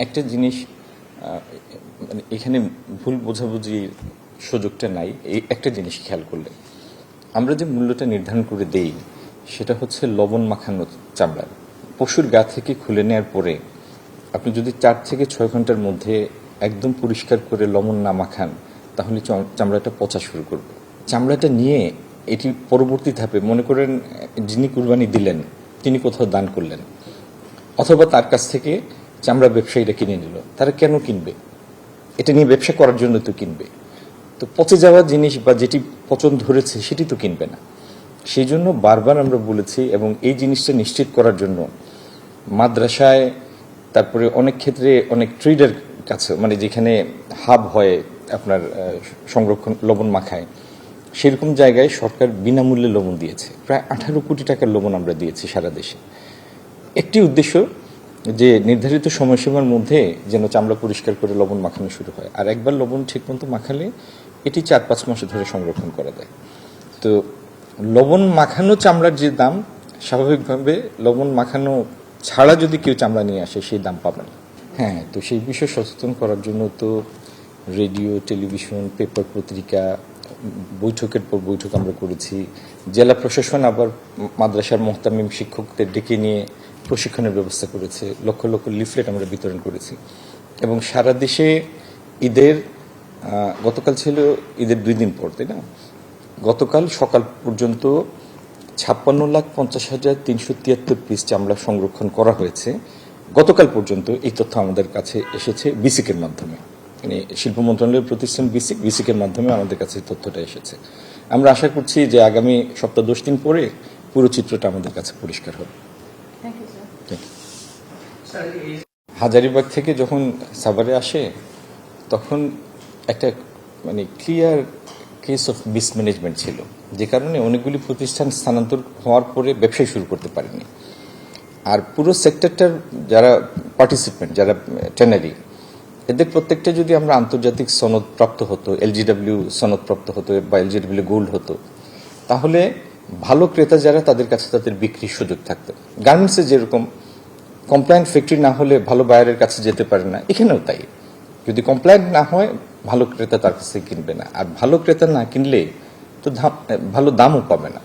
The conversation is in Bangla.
একটা জিনিস মানে এখানে ভুল বোঝাবুঝির সুযোগটা নাই। এই একটা জিনিস খেয়াল করলে আমরা যে মূল্যটা নির্ধারণ করে দেই সেটা হচ্ছে লবণ মাখানো চামড়ার। পশুর গা থেকে খুলে নেওয়ার পরে আপনি যদি 4 থেকে 6 ঘন্টার মধ্যে একদম পরিষ্কার করে লবণ না মাখান তাহলে চামড়াটা পচা শুরু করবে। চামড়াটা নিয়ে এটি পরবর্তী ধাপে মনে করেন যিনি কুরবানি দিলেন তিনি কোথাও দান করলেন, অথবা তার কাছ থেকে চামড়া ব্যবসায়ীরা কিনে নিল। তারা কেন কিনবে? এটা নিয়ে ব্যবসা করার জন্য তো কিনবে। তো পচে যাওয়া জিনিস বা যেটি পচন ধরেছে সেটি তো কিনবে না। সেই জন্য বারবার আমরা বলেছি, এবং এই জিনিসটা নিশ্চিত করার জন্য মাদ্রাসায়, তারপরে অনেক ক্ষেত্রে অনেক ট্রেডার কাছে, মানে যেখানে হাব হয় আপনার সংরক্ষণ লবণ মাখায়, সেরকম জায়গায় সরকার বিনামূল্যে লবণ দিয়েছে। প্রায় 18 কোটি টাকার লবণ আমরা দিয়েছি সারা দেশে। একটি উদ্দেশ্য যে নির্ধারিত সময়সীমার মধ্যে যেন চামড়া পরিষ্কার করে লবণ মাখানো শুরু হয়। আর একবার লবণ ঠিকমতো মাখালে এটি 4-5 মাস ধরে সংরক্ষণ করা যায়। তো লবণ মাখানো চামড়ার যে দাম, স্বাভাবিকভাবে লবণ মাখানো ছাড়া যদি কেউ চামড়া নিয়ে আসে সেই দাম পাবে না। হ্যাঁ, তো সেই বিষয়ে সচেতন করার জন্য তো রেডিও, টেলিভিশন, পেপার, পত্রিকা, বৈঠকের পর বৈঠক আমরা করেছি। জেলা প্রশাসন আবার মাদ্রাসার মুহতামিম শিক্ষকদের ডেকে নিয়ে প্রশিক্ষণের ব্যবস্থা করেছে। লক্ষ লক্ষ লিফলেট আমরা বিতরণ করেছি। এবং সারা দেশে ঈদের গতকাল ছিল ঈদের 2 দিন পর, তাই না? গতকাল সকাল পর্যন্ত 56,50,373 পিস চামড়া সংরক্ষণ করা হয়েছে। গতকাল পর্যন্ত এই তথ্য আমাদের কাছে এসেছে বিসিকের মাধ্যমে, মানে শিল্প মন্ত্রণালয়ের প্রতিষ্ঠান বিসিকের মাধ্যমে আমাদের কাছে তথ্যটা এসেছে। আমরা আশা করছি যে আগামী সপ্তাহ 10 দিন পরে পুরো চিত্রটা আমাদের কাছে পরিষ্কার হবে। হাজারীবাগ থেকে যখন সাভারে আসে তখন একটা মানে ক্লিয়ার কেস অফ মিসম্যানেজমেন্ট ছিল, যে কারণে অনেকগুলি প্রতিষ্ঠান স্থানান্তর হওয়ার পরে ব্যবসায় শুরু করতে পারেনি। আর পুরো সেক্টরটার যারা পার্টিসিপেন্ট, যারা ট্যানারি, এদের প্রত্যেকটা যদি আমরা আন্তর্জাতিক সনদ প্রাপ্ত হতো, এলজিডব্লিউ সনদ প্রাপ্ত হতো বা এলজিডব্লিউ গোল্ড হতো, তাহলে ভালো ক্রেতা যারা তাদের কাছে তাদের বিক্রির সুযোগ থাকতো। গার্মেন্টসে যেরকম কমপ্লায়েন্ট ফ্যাক্টরি না হলে ভালো বায়ারের কাছে যেতে পারে না, এখানেও তাই। যদি কমপ্লায়েন্ট না হয় ভালো ক্রেতা তার কাছে কিনবে না, আর ভালো ক্রেতা না কিনলে তো ভালো দামও পাবে না।